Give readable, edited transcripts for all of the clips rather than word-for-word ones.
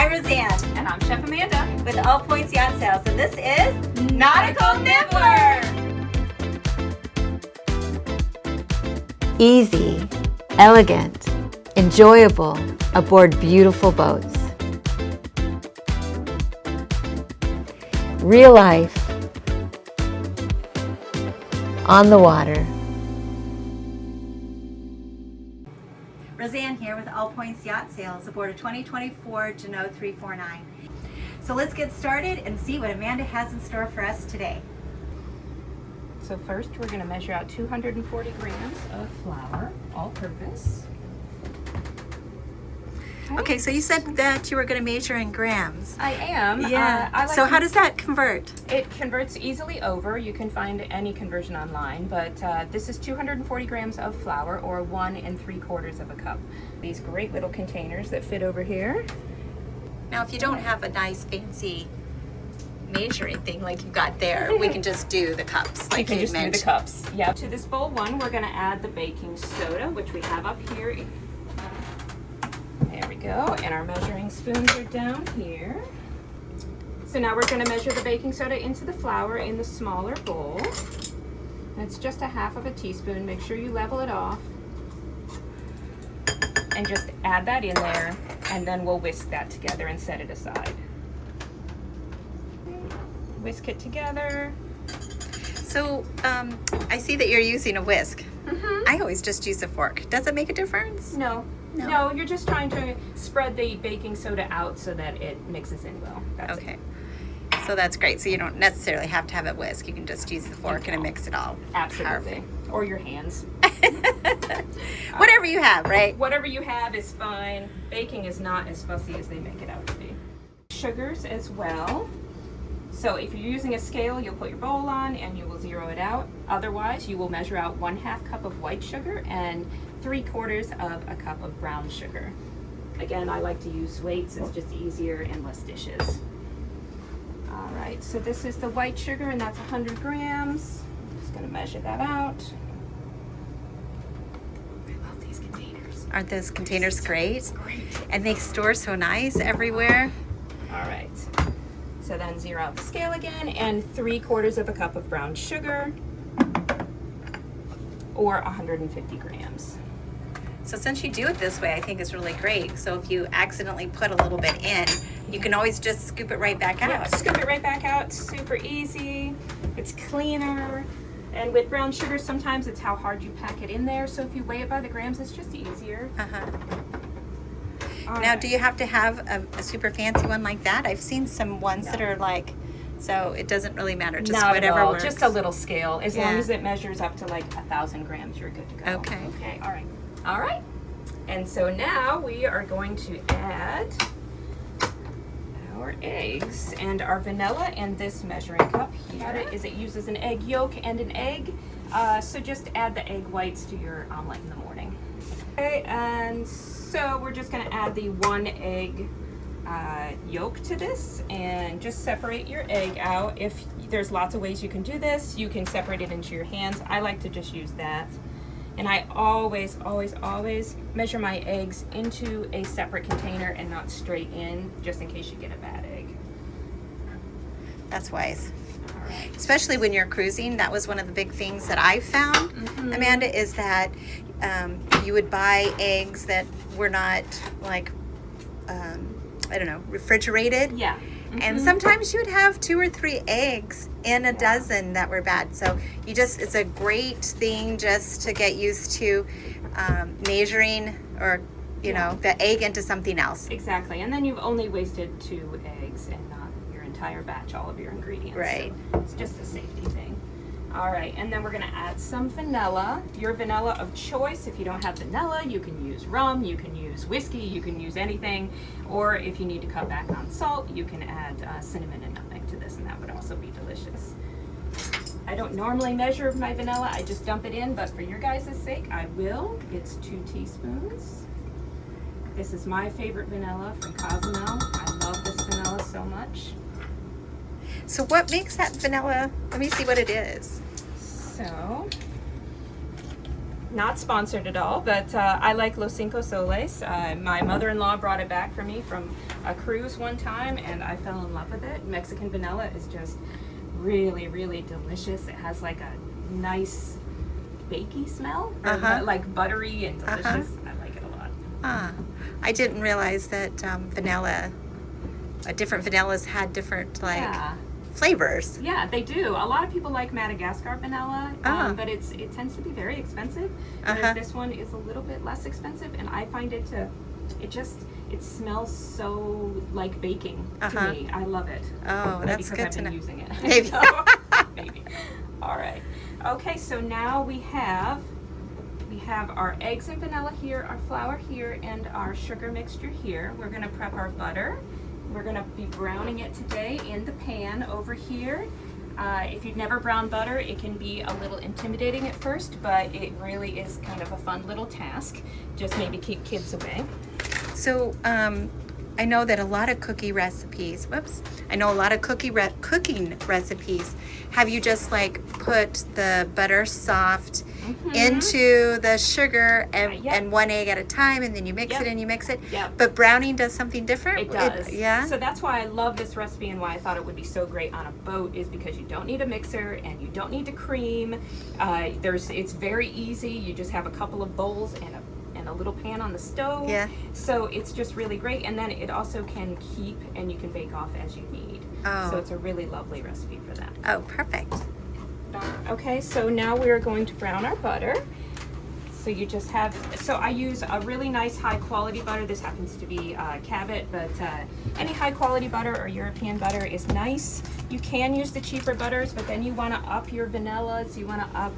I'm Roseanne And I'm Chef Amanda with All Points Yacht Sales, and this is Nautical Nibbler. Easy, elegant, enjoyable aboard beautiful boats. Real life on the water. Roseanne here with All Points Yacht Sales aboard a 2024 Jeanneau 349. So let's get started and see what Amanda has in store for us today. So first we're going to measure out 240 grams of flour, all-purpose. Okay, so you said that you were going to measure in grams. I am. Yeah. So how does that convert? It converts easily over. You can find any conversion online, but this is 240 grams of flour, or 1 3/4 of a cup. These great little containers that fit over here. Now, if you don't have a nice fancy measuring thing like you got there, we can just do the cups like you you just mentioned. do the cups. Yeah. To this bowl one, we're going to add the baking soda, which we have up here. There we go. And our measuring spoons are down here. So now we're going to measure the baking soda into the flour in the smaller bowl. It's just 1/2 teaspoon. Make sure you level it off. And just add that in there, and then we'll whisk that together and set it aside. Whisk it together. So I see that you're using a whisk. Mm-hmm. I always just use a fork. Does it make a difference? No, you're just trying to spread the baking soda out so that it mixes in well. That's Okay. it. So that's great. So you don't necessarily have to have a whisk. You can just use the fork and mix it all. Absolutely. Or your hands. Whatever you have, right? Whatever you have is fine. Baking is not as fussy as they make it out to be. Sugars as well. So if you're using a scale, you'll put your bowl on and you will zero it out. Otherwise, you will measure out 1/2 cup of white sugar and 3/4 of a cup of brown sugar. Again, I like to use weights. It's just easier and less dishes. All right, so this is the white sugar, and that's 100 grams. I'm just gonna measure that out. I love these containers. Aren't those containers great? Great. And they store so nice everywhere. All right. So then zero out the scale again, and 3/4 of a cup of brown sugar, or 150 grams. So since you do it this way, I think it's really great. So if you accidentally put a little bit in, you can always just scoop it right back out. Yeah, scoop it right back out. Super easy. It's cleaner. And with brown sugar, sometimes it's how hard you pack it in there. So if you weigh it by the grams, it's just easier. Now, do you have to have a super fancy one like that? I've seen some ones that are like, so it doesn't really matter, just Not whatever at all. works. Just a little scale. As long Yeah. as it measures up to like 1,000 grams, you're good to go. Okay. Okay, all right. All right. And so now we are going to add our eggs and our vanilla in this measuring cup here. It uses an egg yolk and an egg. So just add the egg whites to your omelet in the morning. Okay, and so we're just going to add the 1 egg yolk to this, and just separate your egg out. If there's lots of ways you can do this, you can separate it into your hands. I like to just use that. And I always measure my eggs into a separate container and not straight in, just in case you get a bad egg. That's wise. All right. Especially when you're cruising. That was one of the big things that I found, Amanda, is that you would buy eggs that were not like, I don't know, refrigerated. Yeah. And sometimes you would have 2 or 3 eggs in a dozen that were bad. So it's a great thing just to get used to measuring or, you know, the egg into something else. Exactly. And then you've only wasted 2 eggs and not your entire batch, all of your ingredients. Right. So it's just a safety thing. All right, and then we're gonna add some vanilla. Your vanilla of choice. If you don't have vanilla, you can use rum, you can use whiskey, you can use anything. Or if you need to cut back on salt, you can add cinnamon and nutmeg to this, and that would also be delicious. I don't normally measure my vanilla, I just dump it in, but for your guys' sake, I will. It's 2 teaspoons. This is my favorite vanilla from Cozumel. I love this vanilla so much. So what makes that vanilla? Let me see what it is. So Not sponsored at all, but I like Los Cinco Soles. My mother-in-law brought it back for me from a cruise one time, and I fell in love with it. Mexican vanilla is just really, really delicious. It has like a nice bakey smell, like buttery and delicious. I like it a lot. I didn't realize that vanilla, different vanillas had different flavors. Yeah, they do. A lot of people like Madagascar vanilla, but it tends to be very expensive. Whereas this one is a little bit less expensive, and I find it it smells so like baking to me. I love it. Oh, Maybe that's good I've to been know. using it. Maybe. So, maybe. All right. Okay, so now we have our eggs and vanilla here, our flour here, and our sugar mixture here. We're going to prep our butter. We're going to be browning it today in the pan over here. If you've never browned butter, it can be a little intimidating at first, but it really is kind of a fun little task. Just maybe keep kids away. So I know that a lot of cooking recipes have you just like put the butter soft into the sugar and one egg at a time, and then you mix it and you mix it. But browning does something different. It does. Yeah. So that's why I love this recipe, and why I thought it would be so great on a boat, is because you don't need a mixer and you don't need to cream. It's very easy. You just have a couple of bowls and a little pan on the stove. Yeah. So it's just really great, and then it also can keep, and you can bake off as you need. So it's a really lovely recipe for that. Oh, perfect. Okay, so now we're going to brown our butter. So you just have, so I use a really nice high quality butter. This happens to be Cabot, but any high quality butter or European butter is nice. You can use the cheaper butters, but then you want to up your vanillas, you want to up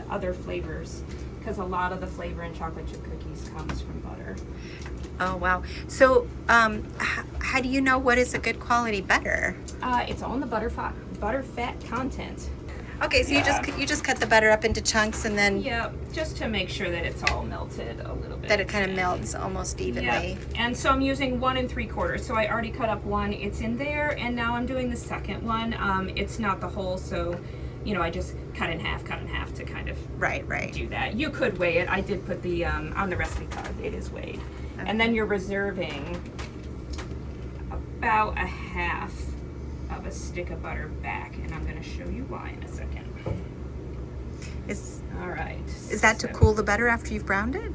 other flavors, because a lot of the flavor in chocolate chip cookies comes from butter. Oh, wow. So how do you know what is a good quality butter? It's all in the butter fat content. Okay, so you just cut the butter up into chunks, and then just to make sure that it's all melted a little bit. That it kind of melts almost evenly. Yeah. And so I'm using 1 3/4. So I already cut up one. It's in there, and now I'm doing the second one. It's not the whole, so I just cut in half to kind of do that. You could weigh it. I did put the on the recipe card. It is weighed. Okay. And then you're reserving about a half of a stick of butter back, and I'm going to show you why in a second. All right. Is that to cool the butter after you've browned it?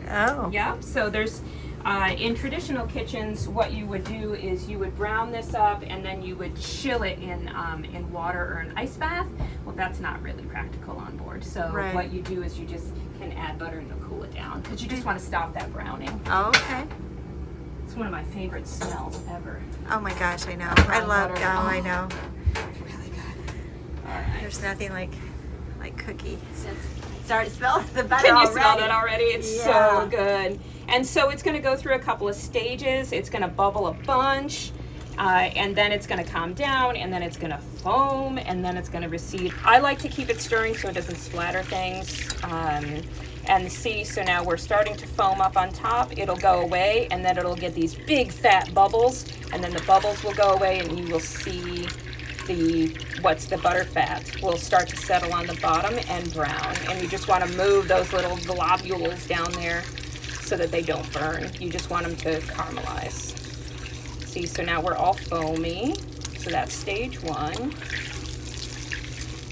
Oh. Yeah. So there's in traditional kitchens, what you would do is you would brown this up, and then you would chill it in water or an ice bath. Well, that's not really practical on board. So what you do is you just can add butter and it'll cool it down, because you just want to stop that browning. Oh, okay. It's one of my favorite smells ever. Oh my gosh, I know. I love galley. I know. Really good. All right. There's nothing like cookie. Start to smell the butter. Can you already. smell that already? It's so good. And so it's going to go through a couple of stages. It's going to bubble a bunch, and then it's going to calm down, and then it's going to foam, and then it's going to recede. I like to keep it stirring so it doesn't splatter things. And see, so now we're starting to foam up on top. It'll go away, and then it'll get these big fat bubbles, and then the bubbles will go away, and you will see the butter fat will start to settle on the bottom and brown. And you just want to move those little globules down there so that they don't burn. You just want them to caramelize. See, so now we're all foamy. So that's stage 1.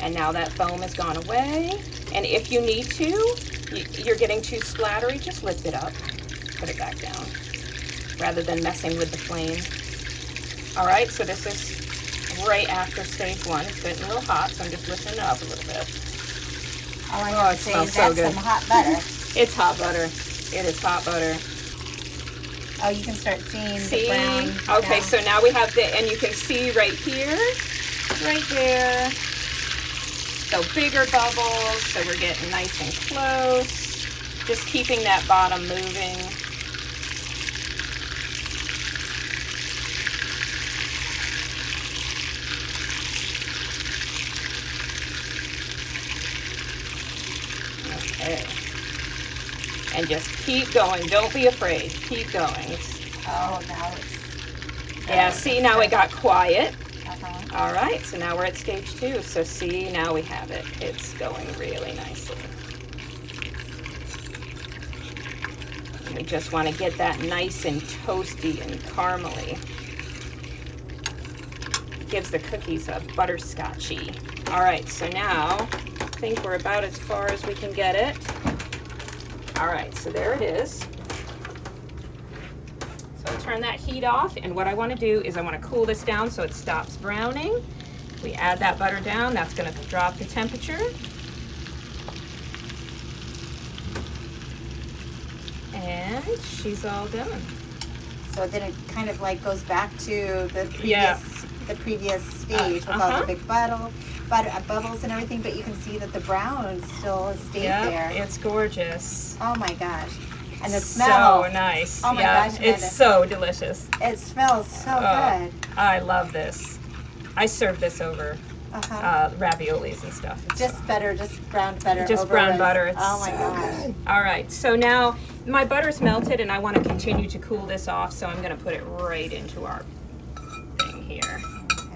And now that foam has gone away. And if you need to, you're getting too splattery, just lift it up, put it back down, rather than messing with the flame. All right, so this is right after stage 1. It's getting a little hot, so I'm just lifting it up a little bit. Oh, it smells so good. Some hot butter. It's hot butter. It is hot butter. Oh, you can start seeing the brown. Okay, so now we have and you can see right here, right there. So bigger bubbles, so we're getting nice and close. Just keeping that bottom moving. Okay. And just keep going. Don't be afraid. Keep going. Now it's... Yeah, see, now it got quiet. All right, so now we're at stage 2. So see, now we have it. It's going really nicely. We just want to get that nice and toasty and caramely. Gives the cookies a butterscotchy. All right, so now I think we're about as far as we can get it. All right, so there it is. So I'll turn that heat off, and what I want to do is I want to cool this down so it stops browning. We add that butter down, that's going to drop the temperature. And she's all done. So then it kind of like goes back to the previous stage with all the big bubbles and everything, but you can see that the brown still has stayed there. It's gorgeous. Oh my gosh. And the smell. So nice. Oh my gosh, Amanda. It's so delicious. It smells so good. I love this. I serve this over raviolis and stuff. Just browned butter. Just brown butter. It's oh my so gosh. good. All right, so now my butter's melted and I want to continue to cool this off, so I'm going to put it right into our thing here. Okay.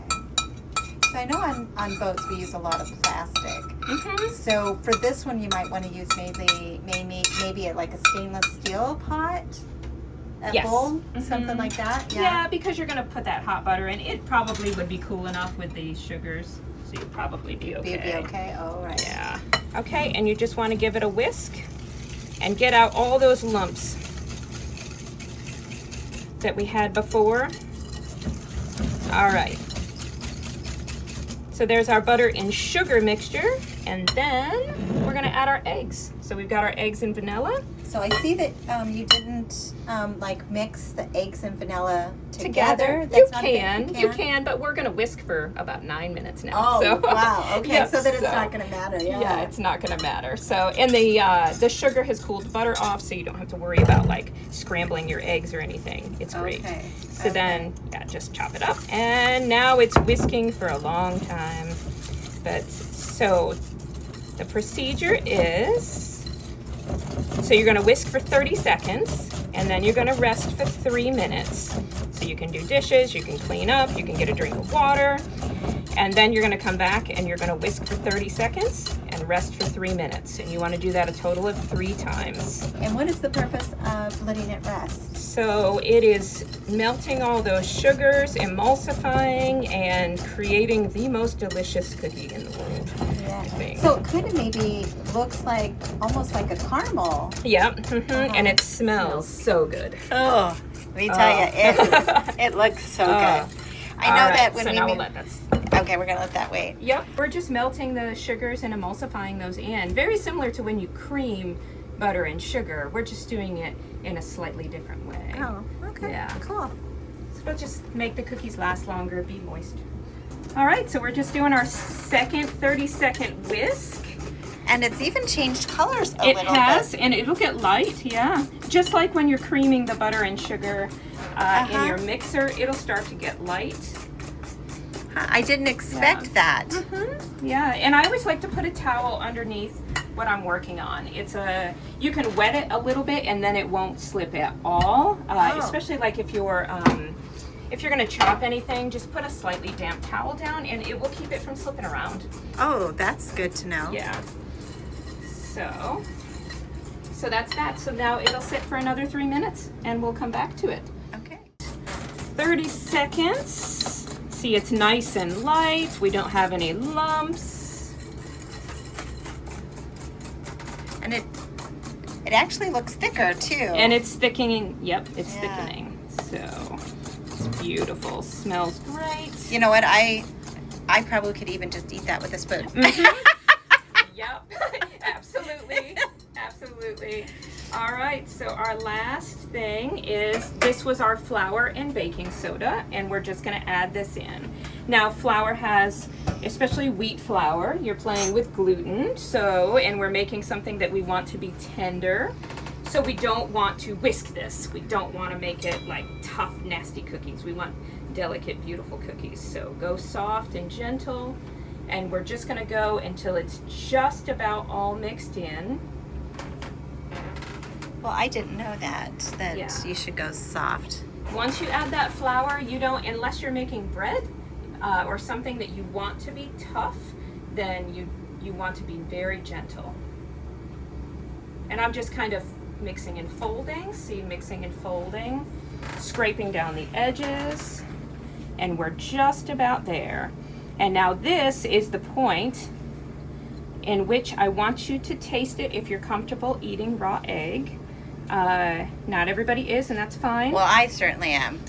So I know on boats we use a lot of plastic. So for this one you might want to use maybe like a stainless steel pot. A bowl, something like that. Yeah, because you're going to put that hot butter in. It probably would be cool enough with these sugars, so you'd probably be okay. You'd be okay? Oh, right. Yeah. Okay, and you just want to give it a whisk and get out all those lumps that we had before. All right. So there's our butter and sugar mixture, and then we're going to add our eggs. So we've got our eggs and vanilla. So I see that you didn't like mix the eggs and vanilla together. That's you can, but we're gonna whisk for about 9 minutes now. Oh, so. wow. Okay, so then it's not gonna matter. Yeah, it's not gonna matter. So, and the sugar has cooled the butter off, so you don't have to worry about like scrambling your eggs or anything. It's great. Okay. So then, just chop it up, and now it's whisking for a long time. But so the procedure is. So you're going to whisk for 30 seconds, and then you're going to rest for 3 minutes. So you can do dishes, you can clean up, you can get a drink of water, and then you're going to come back and you're going to whisk for 30 seconds and rest for 3 minutes. And you want to do that a total of 3 times. And what is the purpose of letting it rest? So it is melting all those sugars, emulsifying, and creating the most delicious cookie in the world. Yeah. I think. So it kind of maybe looks like almost like a caramel. Yep. And it smells so good. Oh, let me tell you, it looks so good. I know that when we'll let that. Okay, we're gonna let that wait. Yep, we're just melting the sugars and emulsifying those in. Very similar to when you cream butter and sugar. We're just doing it in a slightly different way. Oh, okay. Yeah. Cool. So it'll just make the cookies last longer, be moist. All right, so we're just doing our second 30-second whisk. And it's even changed colors a little bit. It has, and it'll get light, yeah. Just like when you're creaming the butter and sugar in your mixer, it'll start to get light. I didn't expect that. Yeah, and I always like to put a towel underneath what I'm working on. You can wet it a little bit and then it won't slip at all. Especially like if you're gonna chop anything, just put a slightly damp towel down and it will keep it from slipping around. Oh, that's good to know. Yeah. So that's that. So now it'll sit for another 3 minutes and we'll come back to it. Okay. 30 seconds. See, it's nice and light. We don't have any lumps. And it actually looks thicker too. And it's thickening. Yep, it's thickening. So it's beautiful. Smells great. You know what? I probably could even just eat that with a spoon. Yep. Absolutely. Absolutely. All right, so our last thing is, this was our flour and baking soda, and we're just gonna add this in. Now, flour has, especially wheat flour, you're playing with gluten, and we're making something that we want to be tender. So we don't want to whisk this. We don't want to make it like tough, nasty cookies. We want delicate, beautiful cookies. So go soft and gentle, and we're just gonna go until it's just about all mixed in. Well, I didn't know that you should go soft. Once you add that flour, you don't, unless you're making bread or something that you want to be tough, then you want to be very gentle. And I'm just kind of mixing and folding. See, mixing and folding, scraping down the edges, and we're just about there. And now this is the point in which I want you to taste it if you're comfortable eating raw egg. Not everybody is, and that's fine. Well, I certainly am.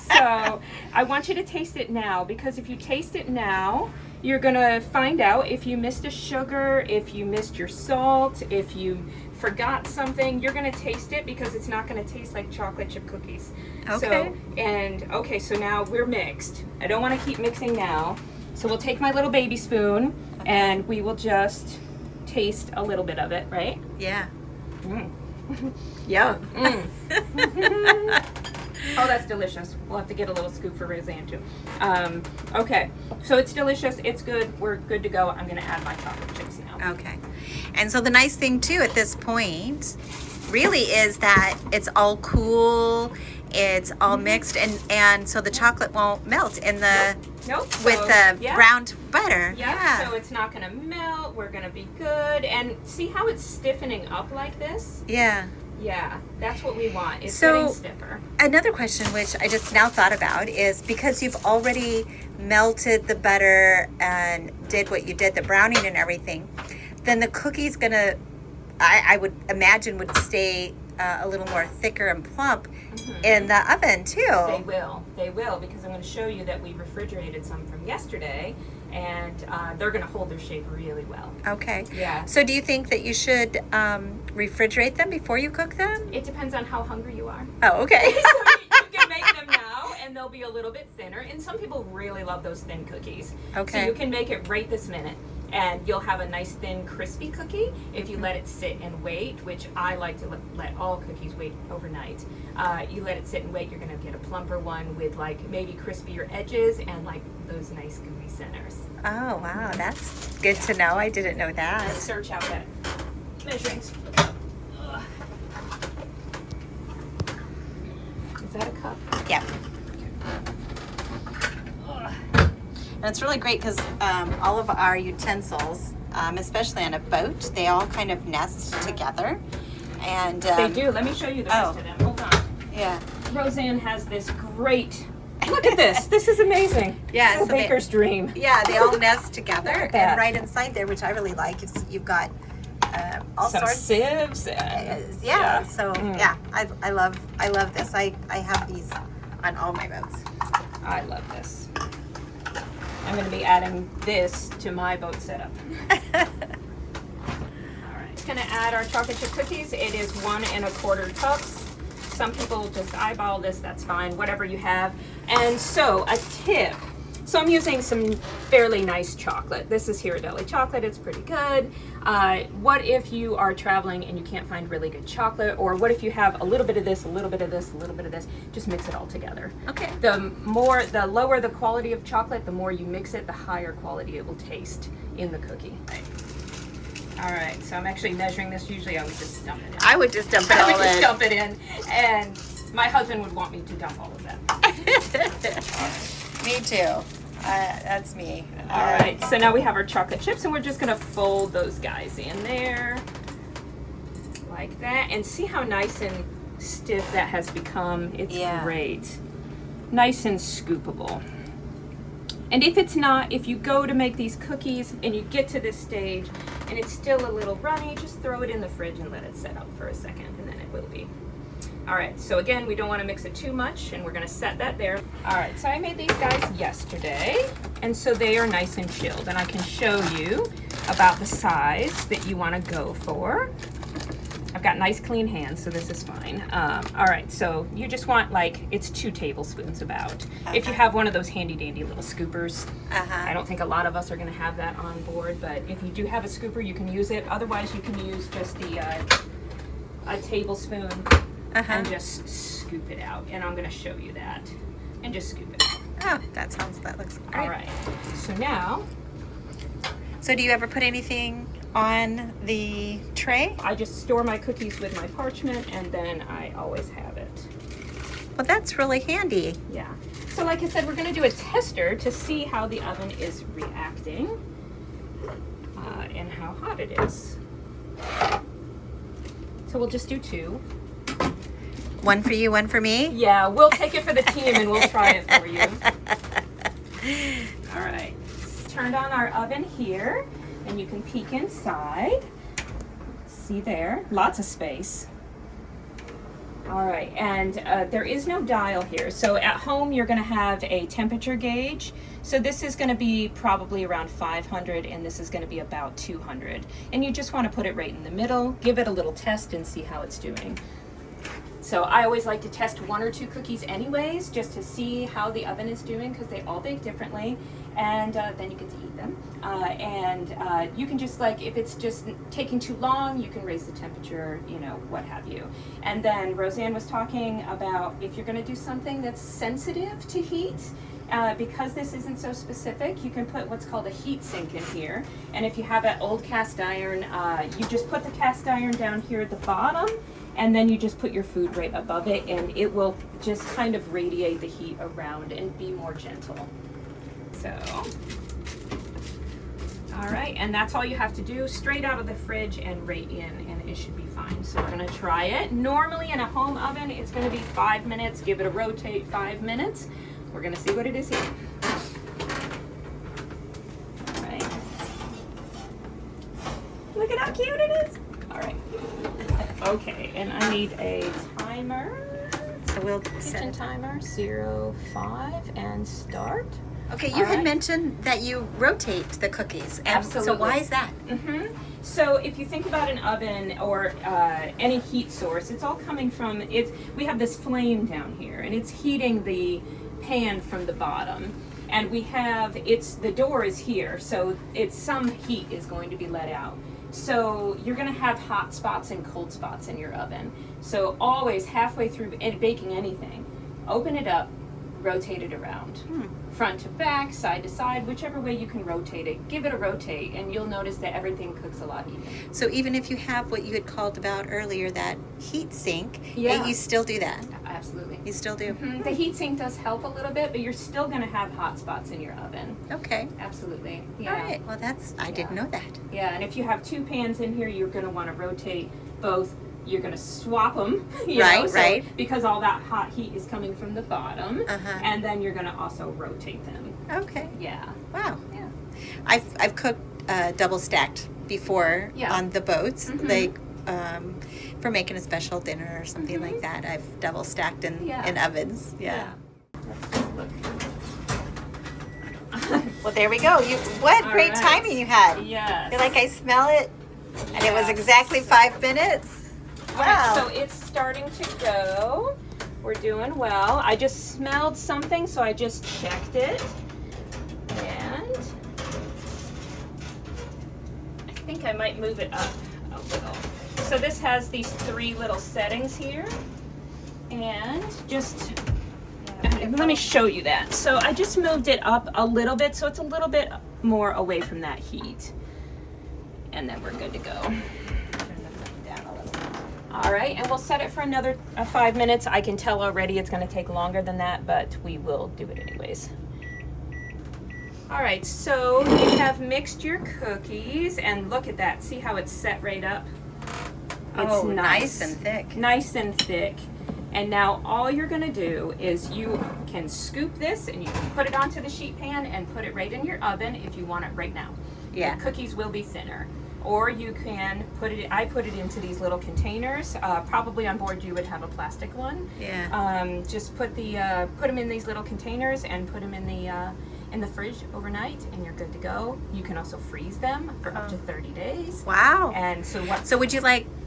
So I want you to taste it now, because if you taste it now, you're gonna find out if you missed a sugar, if you missed your salt, if you forgot something. You're gonna taste it because it's not gonna taste like chocolate chip cookies. Okay. So now we're mixed. I don't want to keep mixing now. So we'll take my little baby spoon and we will just taste a little bit of it, right? Yeah. Mm. Yeah. Mm. Oh, that's delicious. We'll have to get a little scoop for Roseanne too. Okay, so it's delicious. It's good. We're good to go. I'm gonna add my chocolate chips now. Okay. And so the nice thing too at this point really is that it's all cool. It's all mixed, and so the chocolate won't melt in the Nope. with So, the yeah. browned butter. Yeah, so it's not gonna melt. We're gonna be good. And see how it's stiffening up like this? Yeah. Yeah, that's what we want. It's So- getting stiffer. Another question which I just now thought about is, because you've already melted the butter and did what you did, the browning and everything, then the cookie's gonna, I would imagine, would stay a little more thicker and plump in the oven too. They will, because I'm going to show you that we refrigerated some from yesterday, and they're going to hold their shape really well. Okay. Yeah. So do you think that you should refrigerate them before you cook them? It depends on how hungry you are. Oh, okay. So you can make them now, and they'll be a little bit thinner. And some people really love those thin cookies. Okay. So you can make it right this minute, and you'll have a nice thin crispy cookie if you let it sit and wait, which I like to let all cookies wait overnight. You let it sit and wait, you're going to get a plumper one with like maybe crispier edges and like those nice gooey centers. Oh, wow. That's good to know. I didn't know that. Search out that measuring spoon. Ugh. Is that a cup? Yeah. And it's really great because all of our utensils, especially on a boat, they all kind of nest together. And They do. Let me show you the rest of them. Hold on. Yeah. Roseanne has this great. Look at this. This is amazing. Yeah, It's a so they- baker's dream. Yeah, they all nest together. Look at that. And right inside there, which I really like, is you've got all Some sorts. sieves. And, Yeah. So Mm. yeah, I love this. I have these on all my boats. I love this. I'm going to be adding this to my boat setup. All right. Just going to add our chocolate chip cookies. It is 1 1/4 cups. Some people just eyeball this. That's fine. Whatever you have. And so a tip. So I'm using some fairly nice chocolate. This is Ghirardelli chocolate. It's pretty good. What if you are traveling and you can't find really good chocolate? Or what if you have a little bit of this, a little bit of this, a little bit of this? Just mix it all together. Okay. The lower the quality of chocolate, the more you mix it, the higher quality it will taste in the cookie. All right, so I'm actually measuring this. Usually I would just dump it in. I would just dump it I all would just in. dump it in, and my husband would want me to dump all of that. Me too. That's me. All right, so now we have our chocolate chips, and we're just gonna fold those guys in there like that, and see how nice and stiff that has become. It's great. Nice and scoopable. And if it's not, if you go to make these cookies and you get to this stage and it's still a little runny, just throw it in the fridge and let it set up for a second, and then it will be. All right, so again, we don't want to mix it too much, and we're going to set that there. All right, so I made these guys yesterday, and so they are nice and chilled, and I can show you about the size that you want to go for. I've got nice clean hands, so this is fine. All right, so you just want, like, it's 2 tablespoons about. If you have one of those handy dandy little scoopers. I don't think a lot of us are gonna have that on board, but if you do have a scooper, you can use it. Otherwise, you can use just the a tablespoon and just scoop it out. And I'm gonna show you that. And just scoop it out. Oh, that looks great. All right, so now, So do you ever put anything on the tray? I just store my cookies with my parchment, and then I always have it. Well, that's really handy. Yeah. So like I said, we're going to do a tester to see how the oven is reacting and how hot it is. So we'll just do 2. One for you, one for me? Yeah, we'll take it for the team and we'll try it for you. All right. Turned on our oven here, and you can peek inside. See there, lots of space. All right, and there is no dial here. So at home, you're gonna have a temperature gauge. So this is gonna be probably around 500, and this is gonna be about 200. And you just wanna put it right in the middle, give it a little test and see how it's doing. So I always like to test 1 or 2 cookies anyways, just to see how the oven is doing, because they all bake differently, and then you get to eat them. You can just, like, if it's just taking too long, you can raise the temperature, you know, what have you. And then Roseanne was talking about if you're going to do something that's sensitive to heat, because this isn't so specific, you can put what's called a heat sink in here. And if you have an old cast iron, you just put the cast iron down here at the bottom, and then you just put your food right above it, and it will just kind of radiate the heat around and be more gentle. So, all right, and that's all you have to do, straight out of the fridge and right in, and it should be fine. So we're gonna try it. Normally in a home oven, it's gonna be 5 minutes. Give it a rotate 5 minutes. We're gonna see what it is here. All right. Look at how cute it is. All right. Okay, and I need a timer. So we'll Kitchen set it. timer, 05, and start. Okay, you All had right. mentioned that you rotate the cookies. And Absolutely. So why is that? So if you think about an oven or any heat source, it's all coming from, we have this flame down here, and it's heating the pan from the bottom. And we have, the door is here, so some heat is going to be let out. So you're gonna have hot spots and cold spots in your oven. So always halfway through baking anything, open it up, rotate it around. Front to back, side to side, whichever way you can rotate it, give it a rotate, and you'll notice that everything cooks a lot even. So even if you have what you had called about earlier, that heat sink, Yeah. you still do that? Absolutely. You still do? The heat sink does help a little bit, but you're still gonna have hot spots in your oven. Okay. Absolutely. Yeah. All right. Well, I didn't know that. Yeah, and if you have 2 pans in here, you're gonna wanna rotate both. You're gonna swap them, Right. because all that hot heat is coming from the bottom, Uh-huh. and then you're gonna also rotate them. Okay. Yeah. Wow. Yeah. I've cooked double stacked before Yeah. on the boats, like for making a special dinner or something like that. I've double stacked in ovens. Yeah. Well, there we go. What All great right. timing you had. Yes. I feel like I smell it, and it was Yes. exactly 5 minutes. All right, Wow. so it's starting to go. We're doing well. I just smelled something, so I just checked it. And I think I might move it up a little. So this has these 3 little settings here. And just, let me show you that. So I just moved it up a little bit, so it's a little bit more away from that heat. And then we're good to go. All right, and we'll set it for another 5 minutes. I can tell already it's going to take longer than that, but we will do it anyways. All right, so you have mixed your cookies, and look at that. See how it's set right up? It's nice and thick. Nice and thick. And now all you're going to do is you can scoop this, and you can put it onto the sheet pan and put it right in your oven if you want it right now. Yeah. The cookies will be thinner. Or you can I put it into these little containers. Probably on board you would have a plastic one. Yeah. Just put them in these little containers and put them in the fridge overnight, and you're good to go. You can also freeze them for up to 30 days. Wow. And So would you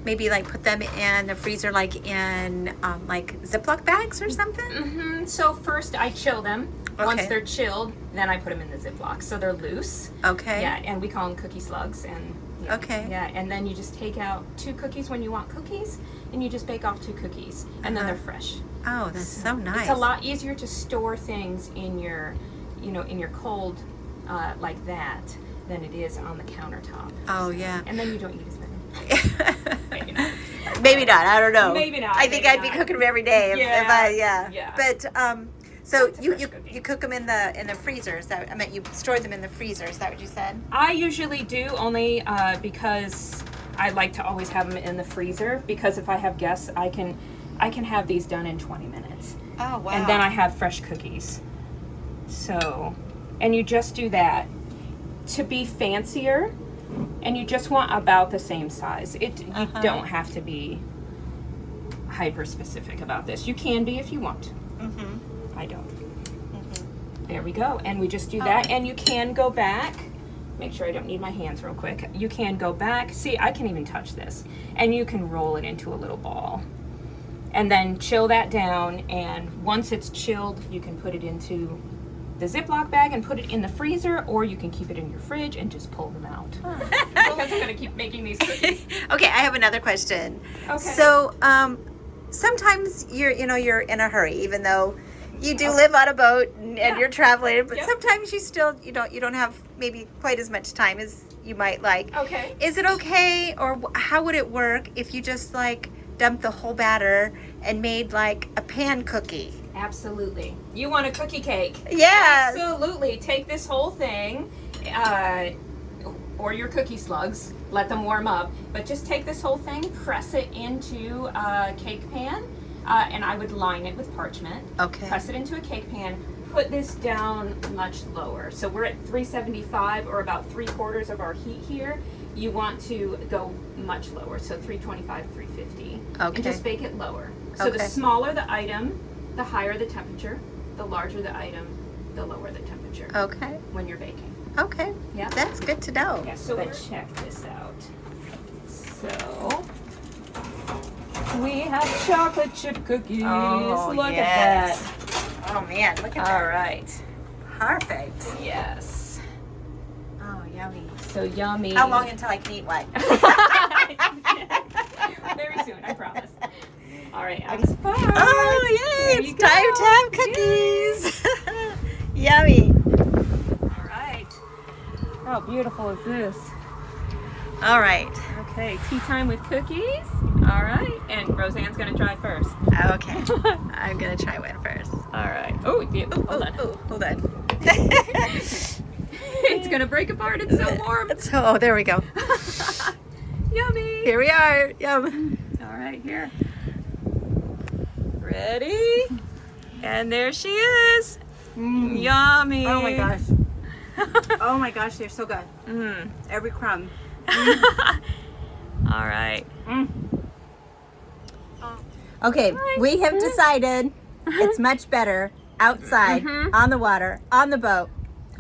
maybe put them in the freezer in Ziploc bags or something? So first I chill them. Okay. Once they're chilled, then I put them in the Ziploc, so they're loose. Okay. Yeah, and we call them cookie slugs. And yeah, Okay. Yeah, and then you just take out 2 cookies when you want cookies, and you just bake off 2 cookies, and then they're fresh. Oh, that's so nice. It's a lot easier to store things in your, in your cold like that than it is on the countertop. Oh, yeah. And then you don't eat as many. Maybe not. Maybe not. I don't know. Maybe not, I think maybe I'd be not. cooking them every day. Yeah. But so It's a you fresh cookie. you cook them in the freezer. Is that, I meant you stored them in the freezer. Is that what you said? I usually do, only because I like to always have them in the freezer because if I have guests, I can have these done in 20 minutes. Oh, wow. And then I have fresh cookies. So, and you just do that to be fancier, and you just want about the same size. You don't have to be hyper specific about this. You can be if you want. I don't. There we go. And we just do that, and you can go back. Make sure I don't need my hands real quick. You can go back. See, I can even touch this. And you can roll it into a little ball. And then chill that down, and once it's chilled, you can put it into the Ziploc bag and put it in the freezer, or you can keep it in your fridge and just pull them out. Because I'm gonna keep making these cookies. Okay, I have another question. Okay. So, sometimes you're in a hurry, even though you do live on a boat and you're traveling, but sometimes you still you don't have maybe quite as much time as you might like. Okay. Is it okay, or how would it work if you just like dumped the whole batter and made like a pan cookie? Absolutely. You want a cookie cake? Yes. Absolutely. Take this whole thing, or your cookie slugs, let them warm up, but just take this whole thing, press it into a cake pan, and I would line it with parchment. Okay. Press it into a cake pan, put this down much lower. So we're at 375, or about 3/4 of our heat here. You want to go much lower, so 325, 350. Okay. And just bake it lower. So the smaller the item, the higher the temperature. The larger the item, the lower the temperature. Okay. When you're baking. Okay. Yeah. That's good to know. Yeah, so check this out. So we have chocolate chip cookies. Look at that. Oh man, look at All right. Perfect. Yes. Oh, yummy. So yummy. How long until I can eat one? Very soon, I promise. All right, I'm sparked. Oh, yay! It's time to have cookies. Yummy. All right. How beautiful is this? All right. Okay, tea time with cookies. All right, and Roseanne's gonna try first. Okay. I'm gonna try one first. All right. Oh, hold on. Hold on. It's gonna break apart. It's so warm. Oh, there we go. Yummy. Here we are. Yum. All right, here. Ready? And there she is. Yummy. Oh my gosh. Oh my gosh, they're so good. Every crumb. All right. Okay, we have decided it's much better outside, on the water, on the boat.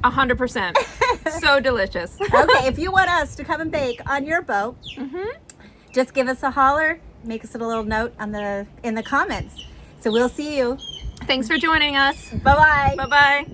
100%. So delicious. Okay, if you want us to come and bake on your boat, just give us a holler, make us a little note in the comments. So we'll see you. Thanks for joining us. Bye-bye. Bye-bye.